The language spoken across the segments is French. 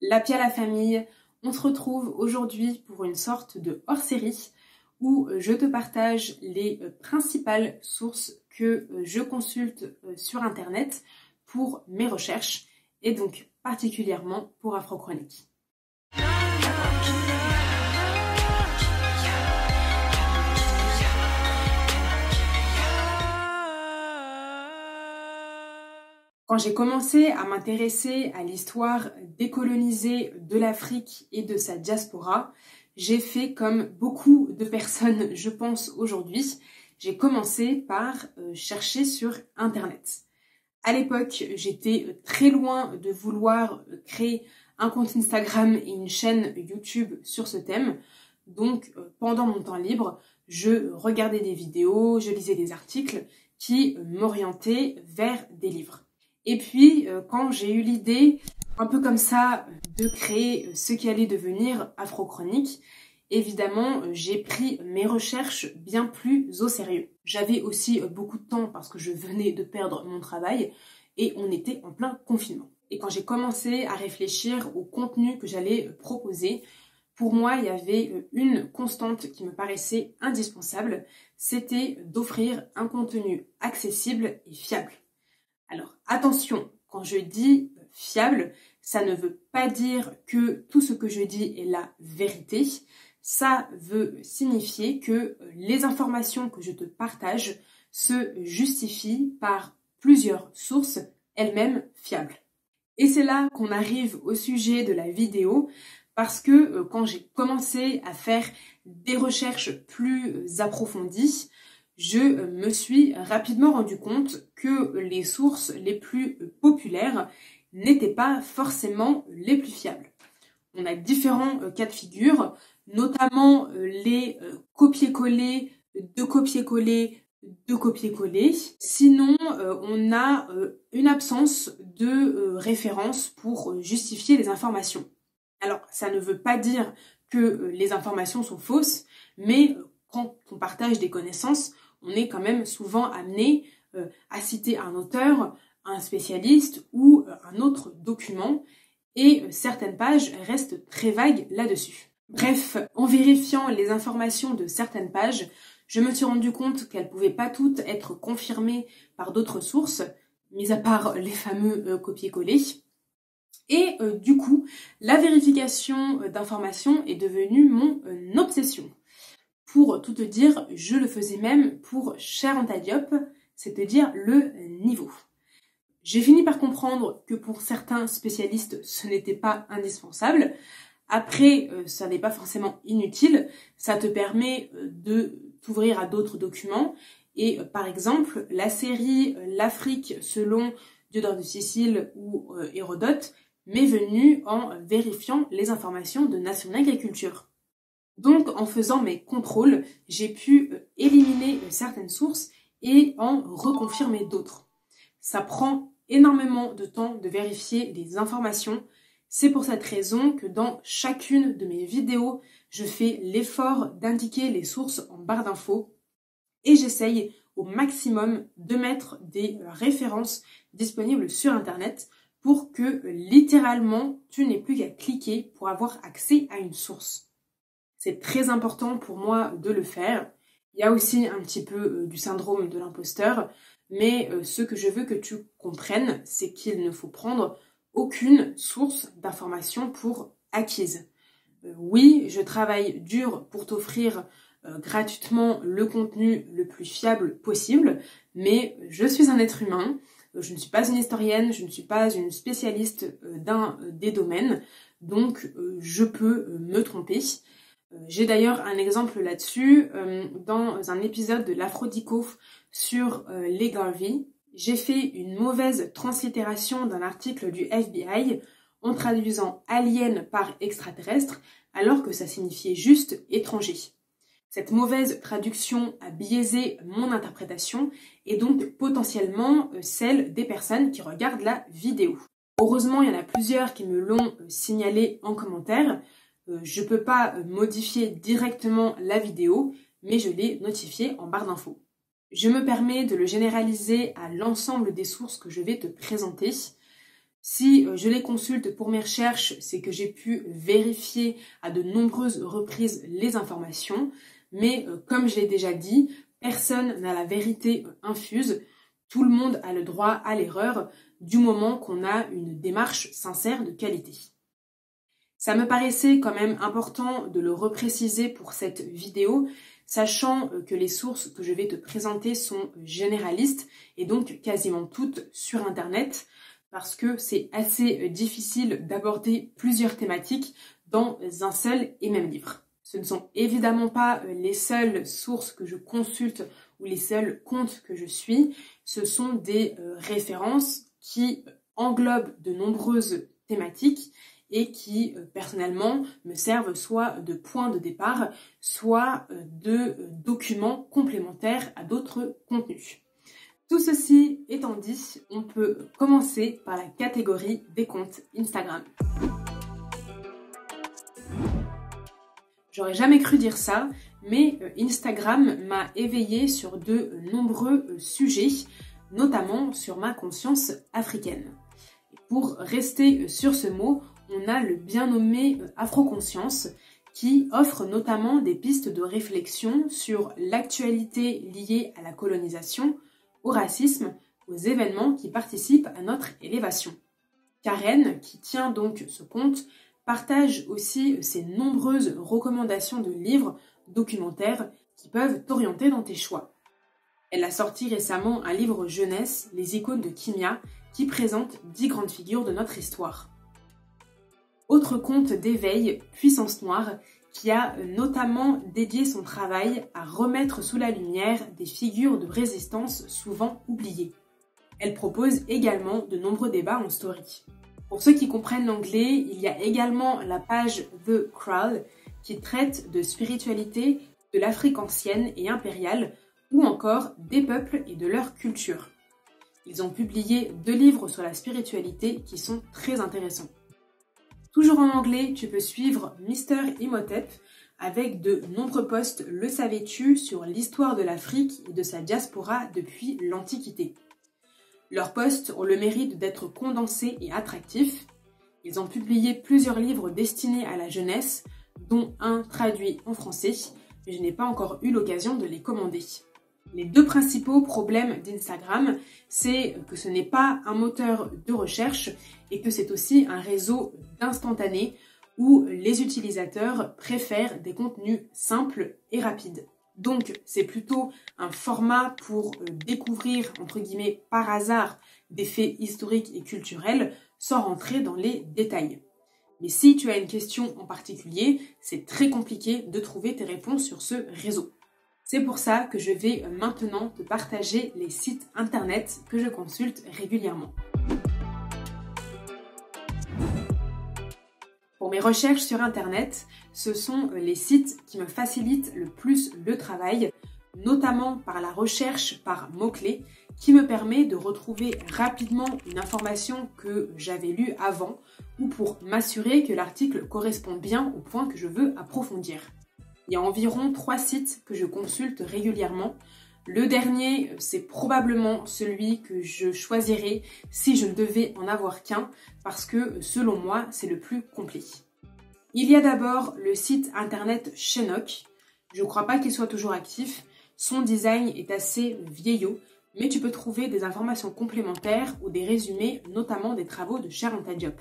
L'Happy à la famille, on se retrouve aujourd'hui pour une sorte de hors-série où je te partage les principales sources que je consulte sur internet pour mes recherches et donc particulièrement pour Afrochronique. Quand j'ai commencé à m'intéresser à l'histoire décolonisée de l'Afrique et de sa diaspora, j'ai fait comme beaucoup de personnes, je pense, aujourd'hui. J'ai commencé par chercher sur Internet. À l'époque, j'étais très loin de vouloir créer un compte Instagram et une chaîne YouTube sur ce thème. Donc, pendant mon temps libre, je regardais des vidéos, je lisais des articles qui m'orientaient vers des livres. Et puis, quand j'ai eu l'idée, un peu comme ça, de créer ce qui allait devenir Afrochronique, évidemment, j'ai pris mes recherches bien plus au sérieux. J'avais aussi beaucoup de temps parce que je venais de perdre mon travail et on était en plein confinement. Et quand j'ai commencé à réfléchir au contenu que j'allais proposer, pour moi, il y avait une constante qui me paraissait indispensable, c'était d'offrir un contenu accessible et fiable. Alors attention, quand je dis fiable, ça ne veut pas dire que tout ce que je dis est la vérité. Ça veut signifier que les informations que je te partage se justifient par plusieurs sources, elles-mêmes fiables. Et c'est là qu'on arrive au sujet de la vidéo, parce que quand j'ai commencé à faire des recherches plus approfondies, je me suis rapidement rendu compte que les sources les plus populaires n'étaient pas forcément les plus fiables. On a différents cas de figure, notamment les copier-coller, de copier-coller, de copier-coller. Sinon, on a une absence de référence pour justifier les informations. Alors, ça ne veut pas dire que les informations sont fausses, mais quand on partage des connaissances, on est quand même souvent amené à citer un auteur, un spécialiste ou un autre document, et certaines pages restent très vagues là-dessus. Bref, en vérifiant les informations de certaines pages, je me suis rendu compte qu'elles ne pouvaient pas toutes être confirmées par d'autres sources, mis à part les fameux copier-coller. Et du coup, la vérification d'informations est devenue mon obsession. Pour tout te dire, je le faisais même pour Cher Anta Diop, c'est-à-dire le niveau. J'ai fini par comprendre que pour certains spécialistes, ce n'était pas indispensable. Après, ça n'est pas forcément inutile. Ça te permet de t'ouvrir à d'autres documents. Et par exemple, la série L'Afrique selon Diodore de Sicile ou Hérodote m'est venue en vérifiant les informations de National Agriculture. Donc, en faisant mes contrôles, j'ai pu éliminer certaines sources et en reconfirmer d'autres. Ça prend énormément de temps de vérifier les informations. C'est pour cette raison que dans chacune de mes vidéos, je fais l'effort d'indiquer les sources en barre d'infos et j'essaye au maximum de mettre des références disponibles sur Internet pour que littéralement, tu n'aies plus qu'à cliquer pour avoir accès à une source. C'est très important pour moi de le faire. Il y a aussi un petit peu du syndrome de l'imposteur, mais ce que je veux que tu comprennes, c'est qu'il ne faut prendre aucune source d'information pour acquise. Oui, je travaille dur pour t'offrir gratuitement le contenu le plus fiable possible, mais je suis un être humain, je ne suis pas une historienne, je ne suis pas une spécialiste d'un des domaines, donc je peux me tromper. J'ai d'ailleurs un exemple là-dessus dans un épisode de l'Afrodico sur les Garvey. J'ai fait une mauvaise translittération d'un article du FBI en traduisant alien par extraterrestre alors que ça signifiait juste étranger. Cette mauvaise traduction a biaisé mon interprétation et donc potentiellement celle des personnes qui regardent la vidéo. Heureusement, il y en a plusieurs qui me l'ont signalé en commentaire. Je ne peux pas modifier directement la vidéo, mais je l'ai notifié en barre d'infos. Je me permets de le généraliser à l'ensemble des sources que je vais te présenter. Si je les consulte pour mes recherches, c'est que j'ai pu vérifier à de nombreuses reprises les informations, mais comme je l'ai déjà dit, personne n'a la vérité infuse, tout le monde a le droit à l'erreur du moment qu'on a une démarche sincère de qualité. Ça me paraissait quand même important de le repréciser pour cette vidéo, sachant que les sources que je vais te présenter sont généralistes et donc quasiment toutes sur Internet, parce que c'est assez difficile d'aborder plusieurs thématiques dans un seul et même livre. Ce ne sont évidemment pas les seules sources que je consulte ou les seuls comptes que je suis, ce sont des références qui englobent de nombreuses thématiques et qui, personnellement, me servent soit de point de départ, soit de documents complémentaires à d'autres contenus. Tout ceci étant dit, on peut commencer par la catégorie des comptes Instagram. J'aurais jamais cru dire ça, mais Instagram m'a éveillée sur de nombreux sujets, notamment sur ma conscience africaine. Pour rester sur ce mot, on a le bien nommé Afroconscience qui offre notamment des pistes de réflexion sur l'actualité liée à la colonisation, au racisme, aux événements qui participent à notre élévation. Karen, qui tient donc ce compte, partage aussi ses nombreuses recommandations de livres, documentaires qui peuvent t'orienter dans tes choix. Elle a sorti récemment un livre jeunesse, Les icônes de Kimia, qui présente 10 grandes figures de notre histoire. Autre compte d'éveil, Puissance Noire, qui a notamment dédié son travail à remettre sous la lumière des figures de résistance souvent oubliées. Elle propose également de nombreux débats en story. Pour ceux qui comprennent l'anglais, il y a également la page The Kraal qui traite de spiritualité, de l'Afrique ancienne et impériale, ou encore des peuples et de leur culture. Ils ont publié 2 livres sur la spiritualité qui sont très intéressants. Toujours en anglais, tu peux suivre Mr. Imhotep avec de nombreux posts Le savais-tu sur l'histoire de l'Afrique et de sa diaspora depuis l'Antiquité. Leurs posts ont le mérite d'être condensés et attractifs. Ils ont publié plusieurs livres destinés à la jeunesse, dont un traduit en français, mais je n'ai pas encore eu l'occasion de les commander. Les 2 principaux problèmes d'Instagram, c'est que ce n'est pas un moteur de recherche et que c'est aussi un réseau d'instantané où les utilisateurs préfèrent des contenus simples et rapides. Donc, c'est plutôt un format pour découvrir, entre guillemets, par hasard, des faits historiques et culturels sans rentrer dans les détails. Mais si tu as une question en particulier, c'est très compliqué de trouver tes réponses sur ce réseau. C'est pour ça que je vais maintenant te partager les sites internet que je consulte régulièrement. Pour mes recherches sur internet, ce sont les sites qui me facilitent le plus le travail, notamment par la recherche par mots-clés, qui me permet de retrouver rapidement une information que j'avais lue avant ou pour m'assurer que l'article correspond bien au point que je veux approfondir. Il y a environ 3 sites que je consulte régulièrement. Le dernier, c'est probablement celui que je choisirais si je ne devais en avoir qu'un, parce que selon moi, c'est le plus complet. Il y a d'abord le site internet Shenock. Je ne crois pas qu'il soit toujours actif. Son design est assez vieillot, mais tu peux trouver des informations complémentaires ou des résumés, notamment des travaux de Sharon Diop.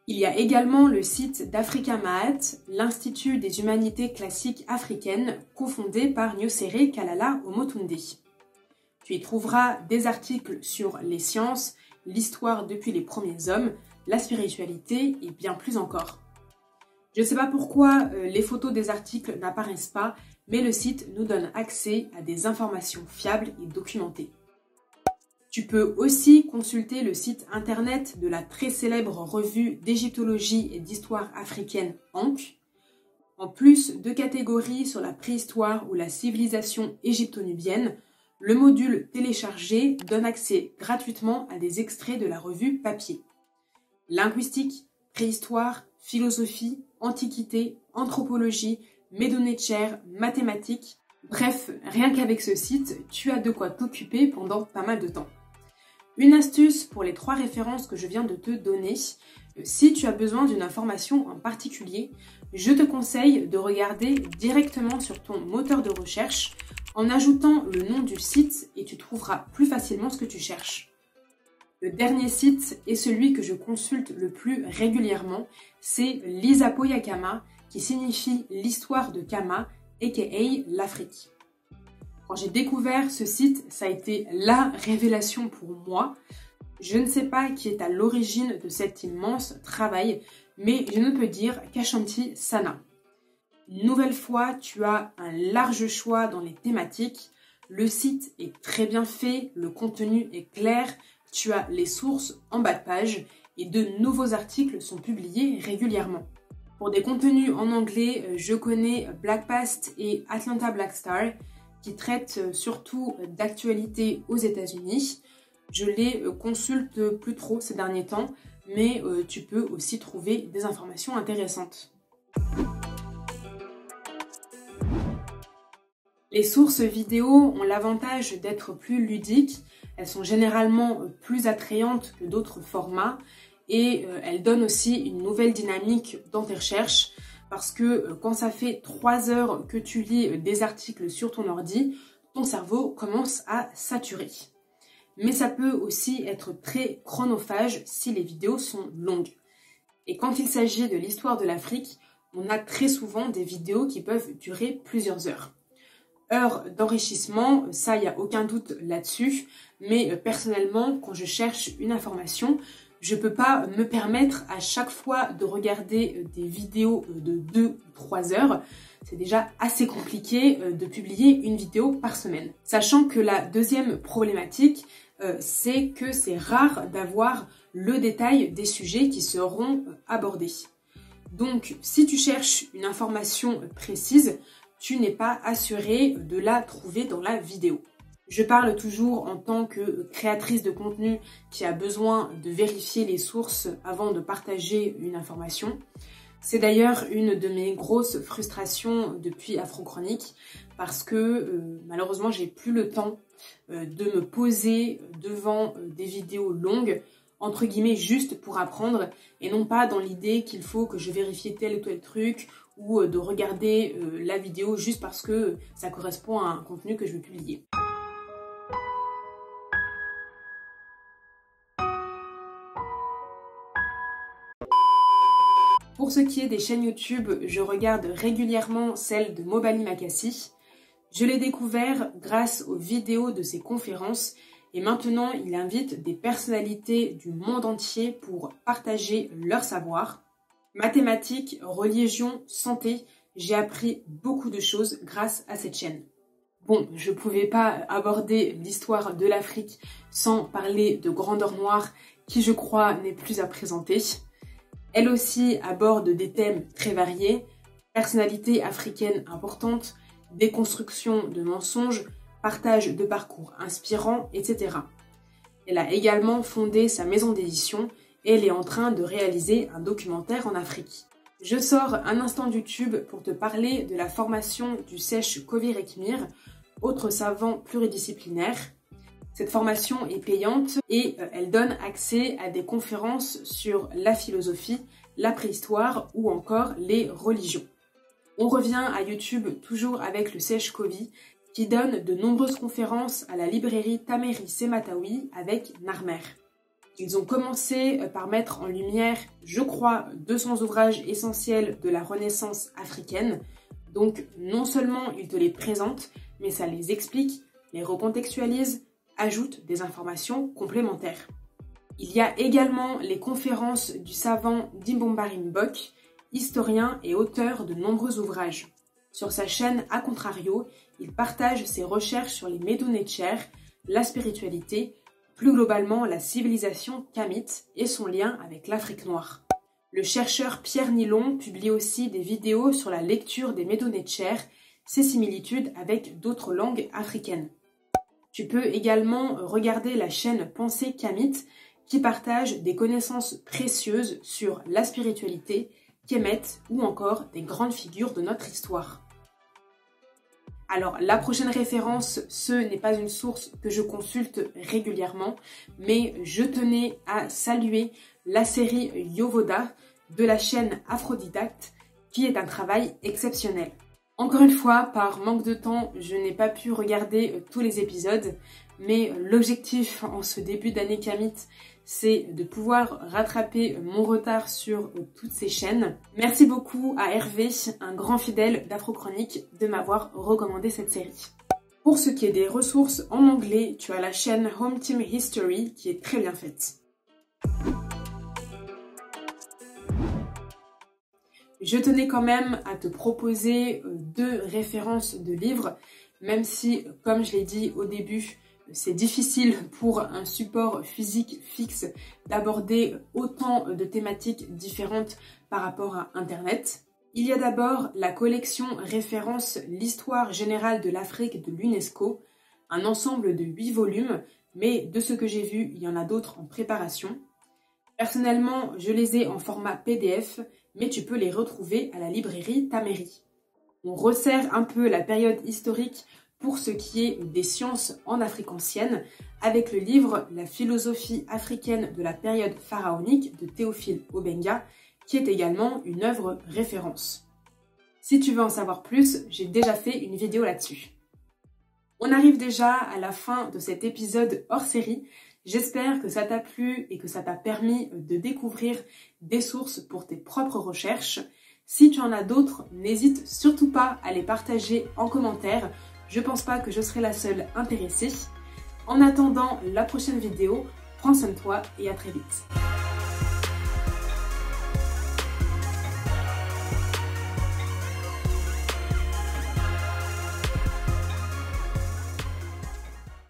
Il y a également le site d'Africa Maat, l'Institut des humanités classiques africaines, cofondé par Nyosere Kalala Omotunde. Tu y trouveras des articles sur les sciences, l'histoire depuis les premiers hommes, la spiritualité et bien plus encore. Je ne sais pas pourquoi les photos des articles n'apparaissent pas, mais le site nous donne accès à des informations fiables et documentées. Tu peux aussi consulter le site internet de la très célèbre revue d'égyptologie et d'histoire africaine Ankh. En plus de catégories sur la préhistoire ou la civilisation égypto-nubienne, le module téléchargé donne accès gratuitement à des extraits de la revue papier. Linguistique, préhistoire, philosophie, antiquité, anthropologie, médonnéchère, mathématiques. Bref, rien qu'avec ce site, tu as de quoi t'occuper pendant pas mal de temps. Une astuce pour les 3 références que je viens de te donner. Si tu as besoin d'une information en particulier, je te conseille de regarder directement sur ton moteur de recherche en ajoutant le nom du site et tu trouveras plus facilement ce que tu cherches. Le dernier site est celui que je consulte le plus régulièrement, c'est l'Isapo Yakama, qui signifie l'histoire de Kama, aka l'Afrique. Quand j'ai découvert ce site, ça a été la révélation pour moi. Je ne sais pas qui est à l'origine de cet immense travail, mais je ne peux dire qu'Ashanti Sana. Une nouvelle fois, tu as un large choix dans les thématiques. Le site est très bien fait, le contenu est clair, tu as les sources en bas de page et de nouveaux articles sont publiés régulièrement. Pour des contenus en anglais, je connais Blackpast et Atlanta Black Star qui traitent surtout d'actualité aux États-Unis. Je les consulte plus trop ces derniers temps, mais tu peux aussi trouver des informations intéressantes. Les sources vidéo ont l'avantage d'être plus ludiques, elles sont généralement plus attrayantes que d'autres formats et elles donnent aussi une nouvelle dynamique dans tes recherches parce que quand ça fait 3 heures que tu lis des articles sur ton ordi, ton cerveau commence à saturer. Mais ça peut aussi être très chronophage si les vidéos sont longues. Et quand il s'agit de l'histoire de l'Afrique, on a très souvent des vidéos qui peuvent durer plusieurs heures. Heures d'enrichissement, ça, il n'y a aucun doute là-dessus. Mais personnellement, quand je cherche une information, je ne peux pas me permettre à chaque fois de regarder des vidéos de 2 ou 3 heures. C'est déjà assez compliqué de publier une vidéo par semaine. Sachant que la deuxième problématique, c'est que c'est rare d'avoir le détail des sujets qui seront abordés. Donc, si tu cherches une information précise, tu n'es pas assuré de la trouver dans la vidéo. Je parle toujours en tant que créatrice de contenu qui a besoin de vérifier les sources avant de partager une information. C'est d'ailleurs une de mes grosses frustrations depuis Afrochronique parce que malheureusement j'ai plus le temps de me poser devant des vidéos longues, entre guillemets juste pour apprendre et non pas dans l'idée qu'il faut que je vérifie tel ou tel truc ou de regarder la vidéo juste parce que ça correspond à un contenu que je veux publier. Pour ce qui est des chaînes YouTube, je regarde régulièrement celle de Mobali Makassi. Je l'ai découvert grâce aux vidéos de ses conférences et maintenant il invite des personnalités du monde entier pour partager leur savoir. Mathématiques, religion, santé, j'ai appris beaucoup de choses grâce à cette chaîne. Bon, je ne pouvais pas aborder l'histoire de l'Afrique sans parler de Grandeur Noire qui je crois n'est plus à présenter. Elle aussi aborde des thèmes très variés, personnalités africaines importantes, déconstruction de mensonges, partage de parcours inspirants, etc. Elle a également fondé sa maison d'édition et elle est en train de réaliser un documentaire en Afrique. Je sors un instant de YouTube pour te parler de la formation du sèche Kovir Ekmir, autre savant pluridisciplinaire. Cette formation est payante et elle donne accès à des conférences sur la philosophie, la préhistoire ou encore les religions. On revient à YouTube toujours avec le Sèche Kovi qui donne de nombreuses conférences à la librairie Tameri Sematawi avec Narmer. Ils ont commencé par mettre en lumière, je crois, 200 ouvrages essentiels de la Renaissance africaine. Donc non seulement ils te les présentent, mais ça les explique, les recontextualise, ajoute des informations complémentaires. Il y a également les conférences du savant Dimbombari Mbok, historien et auteur de nombreux ouvrages. Sur sa chaîne A Contrario, il partage ses recherches sur les Medu Neter, la spiritualité, plus globalement la civilisation kamite et son lien avec l'Afrique noire. Le chercheur Pierre Nilon publie aussi des vidéos sur la lecture des Medu Neter, ses similitudes avec d'autres langues africaines. Tu peux également regarder la chaîne Pensée Kamite qui partage des connaissances précieuses sur la spiritualité, Kemet ou encore des grandes figures de notre histoire. Alors, la prochaine référence, ce n'est pas une source que je consulte régulièrement, mais je tenais à saluer la série Yovoda de la chaîne Aphrodidacte, qui est un travail exceptionnel. Encore une fois, par manque de temps, je n'ai pas pu regarder tous les épisodes, mais l'objectif en ce début d'année Kamite, c'est de pouvoir rattraper mon retard sur toutes ces chaînes. Merci beaucoup à Hervé, un grand fidèle d'Afrochronique, de m'avoir recommandé cette série. Pour ce qui est des ressources en anglais, tu as la chaîne Home Team History qui est très bien faite. Je tenais quand même à te proposer 2 références de livres, même si, comme je l'ai dit au début, c'est difficile pour un support physique fixe d'aborder autant de thématiques différentes par rapport à Internet. Il y a d'abord la collection référence l'histoire générale de l'Afrique de l'UNESCO, un ensemble de 8 volumes, mais de ce que j'ai vu, il y en a d'autres en préparation. Personnellement, je les ai en format PDF, mais tu peux les retrouver à la librairie Taméry. On resserre un peu la période historique pour ce qui est des sciences en Afrique ancienne, avec le livre La philosophie africaine de la période pharaonique de Théophile Obenga, qui est également une œuvre référence. Si tu veux en savoir plus, j'ai déjà fait une vidéo là-dessus. On arrive déjà à la fin de cet épisode hors série. J'espère que ça t'a plu et que ça t'a permis de découvrir des sources pour tes propres recherches. Si tu en as d'autres, n'hésite surtout pas à les partager en commentaire. Je pense pas que je serai la seule intéressée. En attendant la prochaine vidéo, prends soin de toi et à très vite.